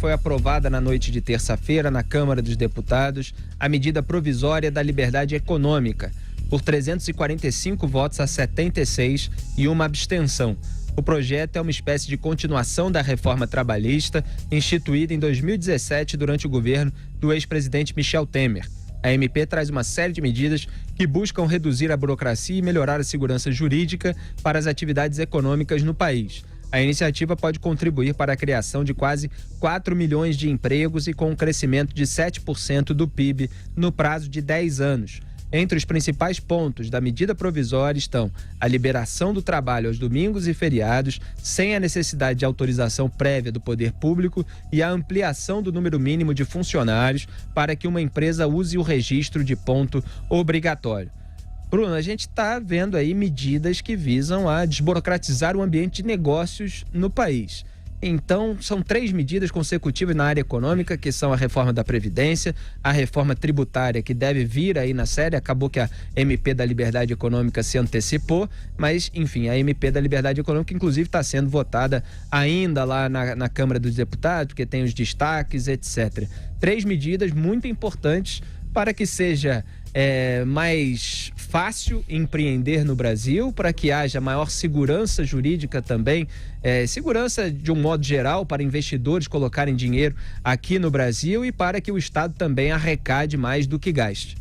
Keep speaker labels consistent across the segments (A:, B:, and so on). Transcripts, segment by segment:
A: foi aprovada na noite de terça-feira na Câmara dos Deputados a medida provisória da liberdade econômica, por 345 votos a 76 e uma abstenção. O projeto é uma espécie de continuação da reforma trabalhista instituída em 2017 durante o governo do ex-presidente Michel Temer. A MP traz uma série de medidas que buscam reduzir a burocracia e melhorar a segurança jurídica para as atividades econômicas no país. A iniciativa pode contribuir para a criação de quase 4 milhões de empregos e com um crescimento de 7% do PIB no prazo de 10 anos. Entre os principais pontos da medida provisória estão a liberação do trabalho aos domingos e feriados, sem a necessidade de autorização prévia do poder público, e a ampliação do número mínimo de funcionários para que uma empresa use o registro de ponto obrigatório. Bruno, a gente está vendo aí medidas que visam a desburocratizar o ambiente de negócios no país. Então, são 3 medidas consecutivas na área econômica, que são a reforma da Previdência, a reforma tributária, que deve vir aí na série. Acabou que a MP da Liberdade Econômica se antecipou, mas, enfim, a MP da Liberdade Econômica, inclusive, está sendo votada ainda lá na Câmara dos Deputados, porque tem os destaques, etc. 3 medidas muito importantes para que seja mais fácil empreender no Brasil, para que haja maior segurança jurídica também, segurança de um modo geral para investidores colocarem dinheiro aqui no Brasil e para que o Estado também arrecade mais do que gaste.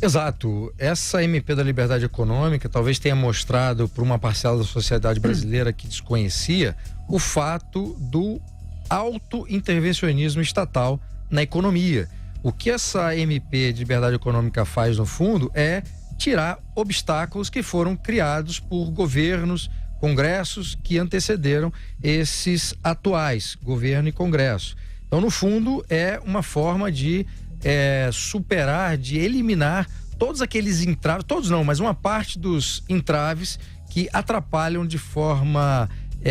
B: Exato. Essa MP da Liberdade Econômica talvez tenha mostrado para uma parcela da sociedade brasileira que desconhecia o fato do alto intervencionismo estatal na economia. O que essa MP de liberdade econômica faz, no fundo, é tirar obstáculos que foram criados por governos, congressos que antecederam esses atuais, governo e congresso. Então, no fundo, é uma forma de superar, de eliminar todos aqueles entraves, todos não, mas uma parte dos entraves que atrapalham de forma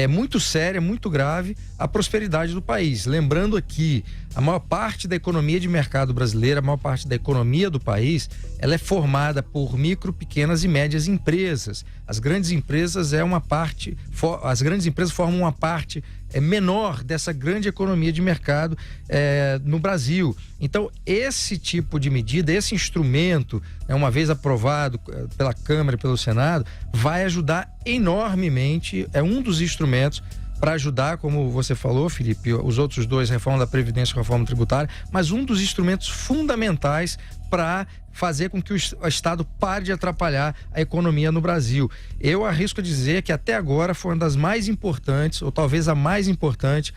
B: muito séria, muito grave, a prosperidade do país. Lembrando aqui, a maior parte da economia de mercado brasileira, a maior parte da economia do país, ela é formada por micro, pequenas e médias empresas. As grandes empresas formam uma parte menor dessa grande economia de mercado no Brasil. Então, esse tipo de medida, esse instrumento, uma vez aprovado pela Câmara e pelo Senado, vai ajudar enormemente, é um dos instrumentos para ajudar, como você falou, Felipe, os outros 2, reforma da Previdência e reforma tributária, mas um dos instrumentos fundamentais para fazer com que o Estado pare de atrapalhar a economia no Brasil. Eu arrisco a dizer que até agora foi uma das mais importantes, ou talvez a mais importante,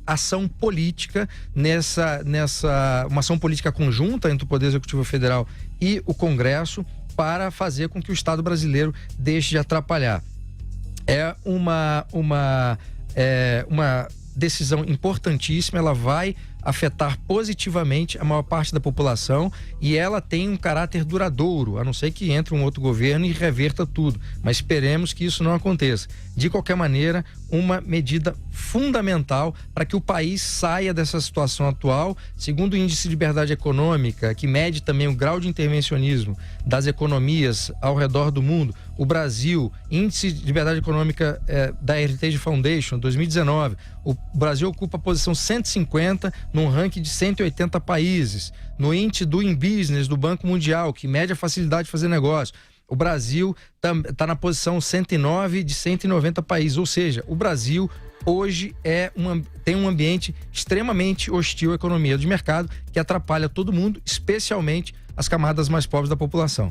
B: ação política uma ação política conjunta entre o Poder Executivo Federal e o Congresso para fazer com que o Estado brasileiro deixe de atrapalhar. É uma decisão importantíssima, ela vai afetar positivamente a maior parte da população e ela tem um caráter duradouro, a não ser que entre um outro governo e reverta tudo, mas esperemos que isso não aconteça. De qualquer maneira, uma medida fundamental para que o país saia dessa situação atual. Segundo o Índice de Liberdade Econômica, que mede também o grau de intervencionismo das economias ao redor do mundo, o Brasil, Índice de Liberdade Econômica da Heritage Foundation, 2019, o Brasil ocupa a posição 150 num ranking de 180 países. No índice do Business do Banco Mundial, que mede a facilidade de fazer negócio, o Brasil está na posição 109 de 190 países, ou seja, o Brasil hoje tem um ambiente extremamente hostil à economia de mercado, que atrapalha todo mundo, especialmente as camadas mais pobres da população.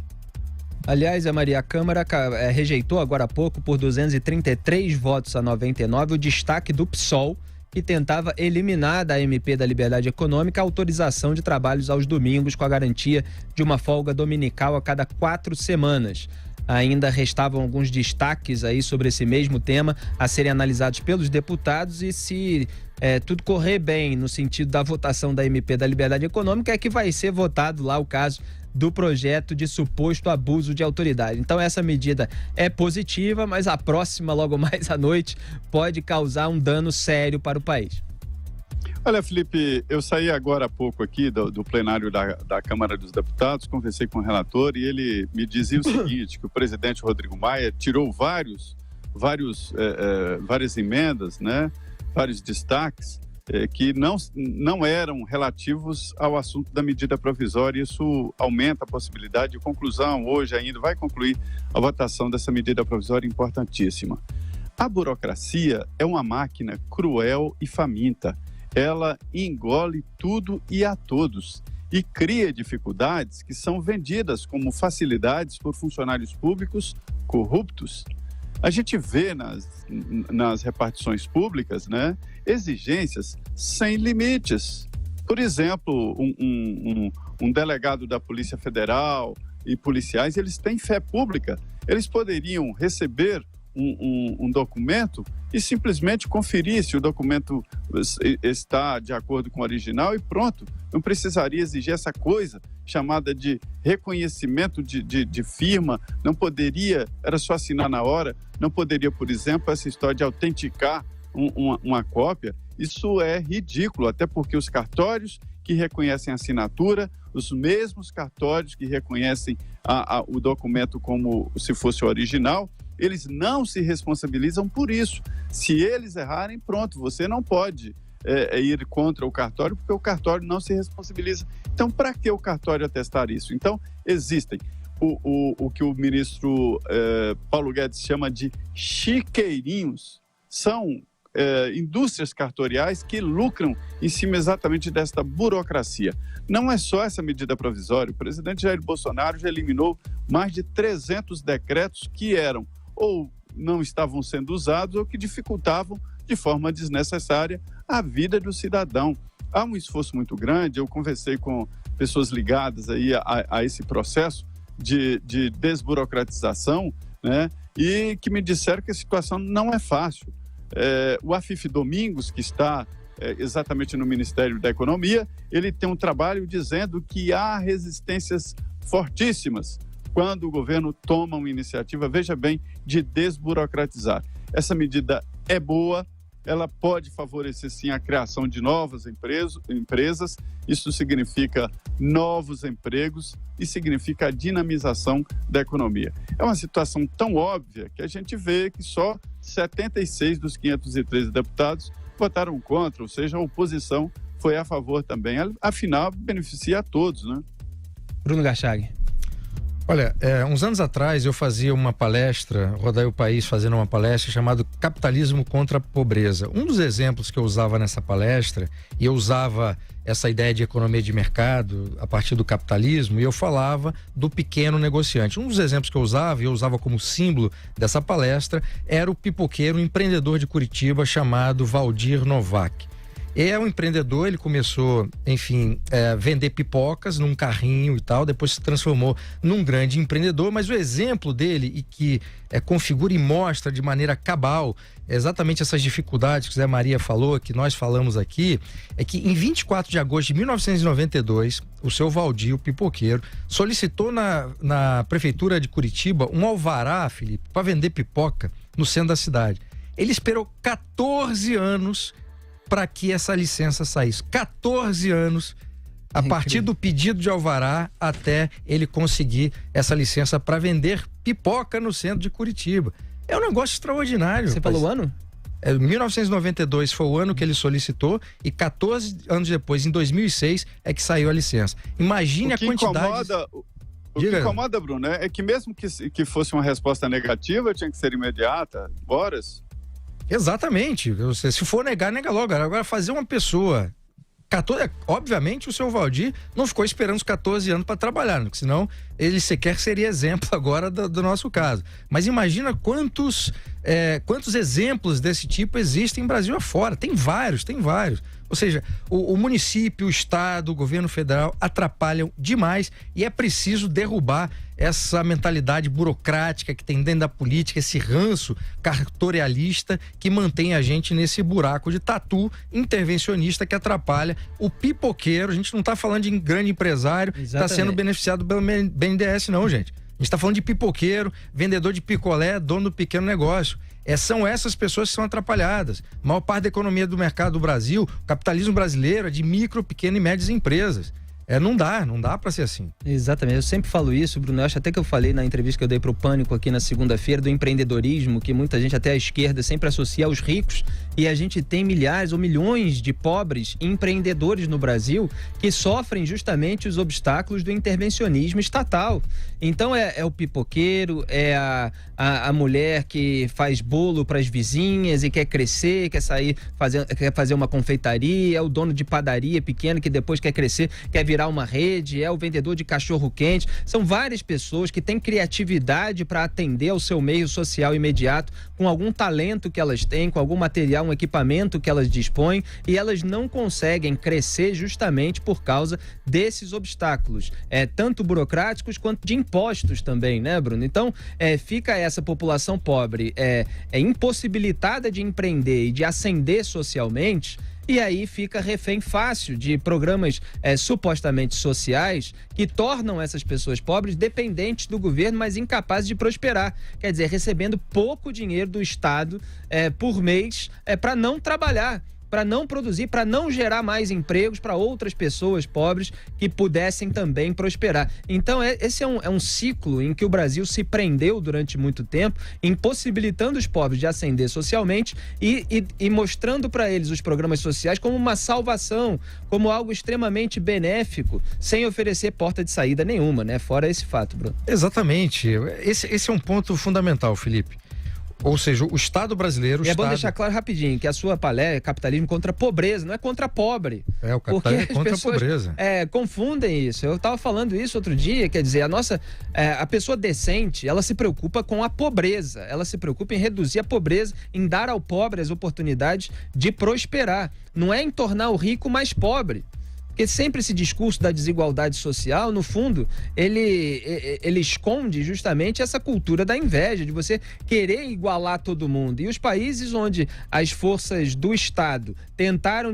A: Aliás, a Câmara rejeitou agora há pouco, por 233 votos a 99, o destaque do PSOL, que tentava eliminar da MP da Liberdade Econômica a autorização de trabalhos aos domingos com a garantia de uma folga dominical a cada 4 semanas. Ainda restavam alguns destaques aí sobre esse mesmo tema a serem analisados pelos deputados e, se tudo correr bem no sentido da votação da MP da Liberdade Econômica, é que vai ser votado lá o caso do projeto de suposto abuso de autoridade. Então essa medida é positiva, mas a próxima, logo mais à noite, pode causar um dano sério para o país.
C: Olha, Felipe, eu saí agora há pouco aqui do plenário da Câmara dos Deputados, conversei com o relator e ele me dizia o seguinte, que o presidente Rodrigo Maia tirou várias emendas, né, vários destaques, que não eram relativos ao assunto da medida provisória. Isso aumenta a possibilidade de conclusão. Hoje ainda vai concluir a votação dessa medida provisória importantíssima. A burocracia é uma máquina cruel e faminta. Ela engole tudo e a todos e cria dificuldades que são vendidas como facilidades por funcionários públicos corruptos. A gente vê nas repartições públicas, né, exigências sem limites. Por exemplo, um delegado da Polícia Federal e policiais, eles têm fé pública. Eles poderiam receber um documento e simplesmente conferir se o documento está de acordo com o original e pronto. Não precisaria exigir essa coisa chamada de reconhecimento de firma, não poderia, era só assinar na hora, não poderia, por exemplo, essa história de autenticar uma cópia. Isso é ridículo, até porque os cartórios que reconhecem a assinatura, os mesmos cartórios que reconhecem o documento como se fosse o original, eles não se responsabilizam por isso. Se eles errarem, pronto, você não pode ir contra o cartório, porque o cartório não se responsabiliza. Então, para que o cartório atestar isso? Então, existem o que o ministro Paulo Guedes chama de chiqueirinhos. São indústrias cartoriais que lucram em cima exatamente desta burocracia. Não é só essa medida provisória. O presidente Jair Bolsonaro já eliminou mais de 300 decretos que eram ou não estavam sendo usados ou que dificultavam de forma desnecessária a vida do cidadão. Há um esforço muito grande. Eu conversei com pessoas ligadas aí a esse processo de desburocratização, né, e que me disseram que a situação não é fácil. O Afif Domingos, que está exatamente no Ministério da Economia, ele tem um trabalho dizendo que há resistências fortíssimas quando o governo toma uma iniciativa, veja bem, de desburocratizar. Essa medida é boa, ela pode favorecer sim a criação de novas empresas, isso significa novos empregos e significa a dinamização da economia. É uma situação tão óbvia que a gente vê que só 76 dos 513 deputados votaram contra, ou seja, a oposição foi a favor também. Afinal, beneficia a todos, né?
A: Bruno Garchag.
B: Olha, uns anos atrás eu fazia uma palestra, rodei o país fazendo uma palestra chamada Capitalismo contra a Pobreza. Um dos exemplos que eu usava nessa palestra, e eu usava essa ideia de economia de mercado a partir do capitalismo, e eu falava do pequeno negociante. Um dos exemplos que eu usava como símbolo dessa palestra, era o pipoqueiro, um empreendedor de Curitiba chamado Valdir Novak. É um empreendedor, ele começou, enfim, vender pipocas num carrinho e tal, depois se transformou num grande empreendedor, mas o exemplo dele, e que configura e mostra de maneira cabal exatamente essas dificuldades que Zé Maria falou, que nós falamos aqui, é que em 24 de agosto de 1992, o seu Valdir, o pipoqueiro, solicitou na prefeitura de Curitiba um alvará, Felipe, para vender pipoca no centro da cidade. Ele esperou 14 anos para que essa licença saísse. 14 anos a partir do pedido de alvará até ele conseguir essa licença para vender pipoca no centro de Curitiba. É um negócio extraordinário.
A: Você falou o ano?
B: 1992 foi o ano que ele solicitou e 14 anos depois, em 2006, é que saiu a licença. Imagine a quantidade...
C: O que incomoda, Bruno, é que mesmo que fosse uma resposta negativa, tinha que ser imediata, horas...
B: Exatamente. Se for negar, nega logo. Agora, fazer uma pessoa... Obviamente, o seu Valdir não ficou esperando os 14 anos para trabalhar, né? Porque senão ele sequer seria exemplo agora do nosso caso. Mas imagina quantos exemplos desse tipo existem em Brasil afora. Tem vários. Ou seja, o município, o estado, o governo federal atrapalham demais e é preciso derrubar essa mentalidade burocrática que tem dentro da política, esse ranço cartorialista que mantém a gente nesse buraco de tatu intervencionista que atrapalha o pipoqueiro. A gente não está falando de grande empresário que está sendo beneficiado pelo BNDES, não, gente. A gente está falando de pipoqueiro, vendedor de picolé, dono do pequeno negócio. São essas pessoas que são atrapalhadas. A maior parte da economia do mercado do Brasil, o capitalismo brasileiro é de micro, pequeno e médias empresas. Não dá para ser assim.
A: Exatamente, eu sempre falo isso, Bruno. Eu acho até que eu falei na entrevista que eu dei pro Pânico aqui na segunda-feira do empreendedorismo, que muita gente, até a esquerda, sempre associa aos ricos E a gente tem milhares ou milhões de pobres empreendedores no Brasil que sofrem justamente os obstáculos do intervencionismo estatal. Então é o pipoqueiro, é a mulher que faz bolo para as vizinhas e quer crescer, quer fazer uma confeitaria, é o dono de padaria pequena que depois quer crescer, quer virar uma rede, é o vendedor de cachorro-quente. São várias pessoas que têm criatividade para atender ao seu meio social imediato, com algum talento que elas têm, com algum material, um equipamento que elas dispõem, e elas não conseguem crescer justamente por causa desses obstáculos, tanto burocráticos quanto de impostos também, né, Bruno? Então, fica essa população pobre impossibilitada de empreender e de ascender socialmente, e aí fica refém fácil de programas supostamente sociais que tornam essas pessoas pobres dependentes do governo, mas incapazes de prosperar. Quer dizer, recebendo pouco dinheiro do Estado por mês para não trabalhar, para não produzir, para não gerar mais empregos para outras pessoas pobres que pudessem também prosperar. Então, esse é um ciclo em que o Brasil se prendeu durante muito tempo, impossibilitando os pobres de ascender socialmente e mostrando para eles os programas sociais como uma salvação, como algo extremamente benéfico, sem oferecer porta de saída nenhuma, né? Fora esse fato, Bruno.
B: Exatamente. Esse é um ponto fundamental, Felipe. Ou seja, o Estado brasileiro...
A: É bom deixar claro rapidinho que a sua palestra é capitalismo contra a pobreza, não é contra pobre.
B: O capitalismo é contra a pobreza.
A: Confundem isso. Eu estava falando isso outro dia, quer dizer, a pessoa decente, ela se preocupa com a pobreza, ela se preocupa em reduzir a pobreza, em dar ao pobre as oportunidades de prosperar. Não é em tornar o rico mais pobre. Porque sempre esse discurso da desigualdade social, no fundo, ele esconde justamente essa cultura da inveja, de você querer igualar todo mundo. E os países onde as forças do Estado tentaram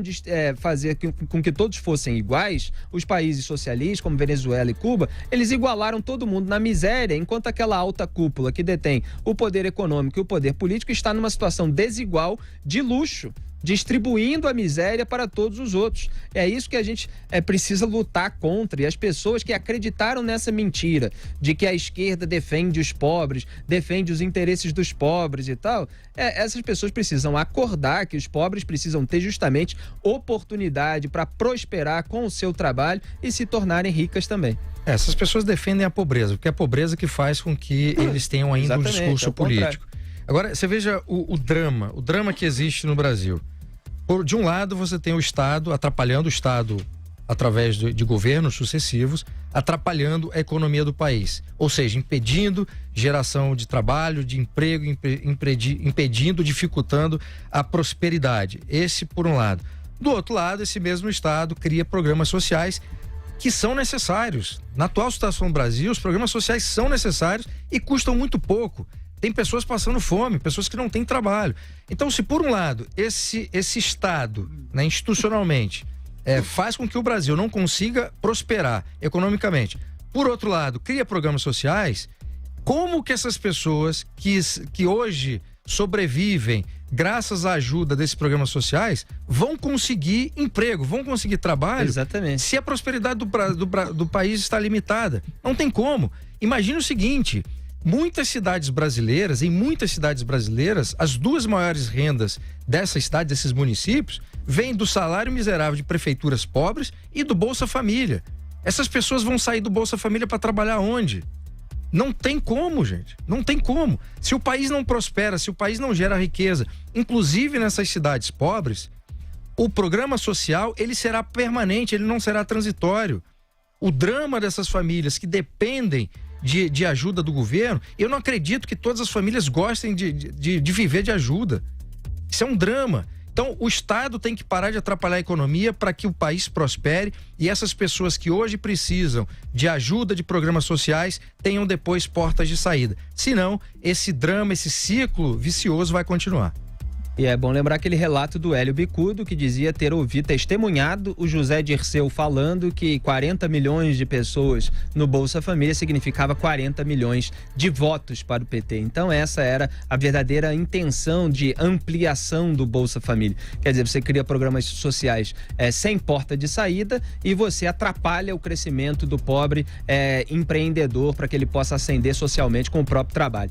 A: fazer com que todos fossem iguais, os países socialistas, como Venezuela e Cuba, eles igualaram todo mundo na miséria, enquanto aquela alta cúpula que detém o poder econômico e o poder político está numa situação desigual de luxo, distribuindo a miséria para todos os outros. É isso que a gente precisa lutar contra. E as pessoas que acreditaram nessa mentira de que a esquerda defende os pobres, defende os interesses dos pobres e tal, essas pessoas precisam acordar que os pobres precisam ter justamente oportunidade para prosperar com o seu trabalho e se tornarem ricas também.
B: Essas pessoas defendem a pobreza, porque é a pobreza que faz com que eles tenham ainda um discurso político. Agora, você veja o drama que existe no Brasil. De um lado, você tem o Estado atrapalhando o Estado através de governos sucessivos, atrapalhando a economia do país. Ou seja, impedindo geração de trabalho, de emprego, impedindo, dificultando a prosperidade. Esse por um lado. Do outro lado, esse mesmo Estado cria programas sociais que são necessários. Na atual situação do Brasil, os programas sociais são necessários e custam muito pouco. Tem pessoas passando fome, pessoas que não têm trabalho. Então, se por um lado, esse Estado, né, institucionalmente, faz com que o Brasil não consiga prosperar economicamente, por outro lado, cria programas sociais, como que essas pessoas que hoje sobrevivem graças à ajuda desses programas sociais vão conseguir emprego, vão conseguir trabalho?
A: Exatamente.
B: Se a prosperidade do país está limitada? Não tem como. Imagine o seguinte... Em muitas cidades brasileiras, as duas maiores rendas dessas cidades, desses municípios, vêm do salário miserável de prefeituras pobres e do Bolsa Família. Essas pessoas vão sair do Bolsa Família para trabalhar onde? Não tem como, gente. Não tem como. Se o país não prospera, se o país não gera riqueza, inclusive nessas cidades pobres, o programa social, ele será permanente, ele não será transitório. O drama dessas famílias que dependem de ajuda do governo, eu não acredito que todas as famílias gostem de viver de ajuda. Isso é um drama. Então, o Estado tem que parar de atrapalhar a economia para que o país prospere e essas pessoas que hoje precisam de ajuda de programas sociais tenham depois portas de saída. Senão, esse drama, esse ciclo vicioso vai continuar.
A: E é bom lembrar aquele relato do Hélio Bicudo, que dizia ter testemunhado o José Dirceu falando que 40 milhões de pessoas no Bolsa Família significava 40 milhões de votos para o PT. Então essa era a verdadeira intenção de ampliação do Bolsa Família. Quer dizer, você cria programas sociais sem porta de saída e você atrapalha o crescimento do pobre empreendedor para que ele possa ascender socialmente com o próprio trabalho.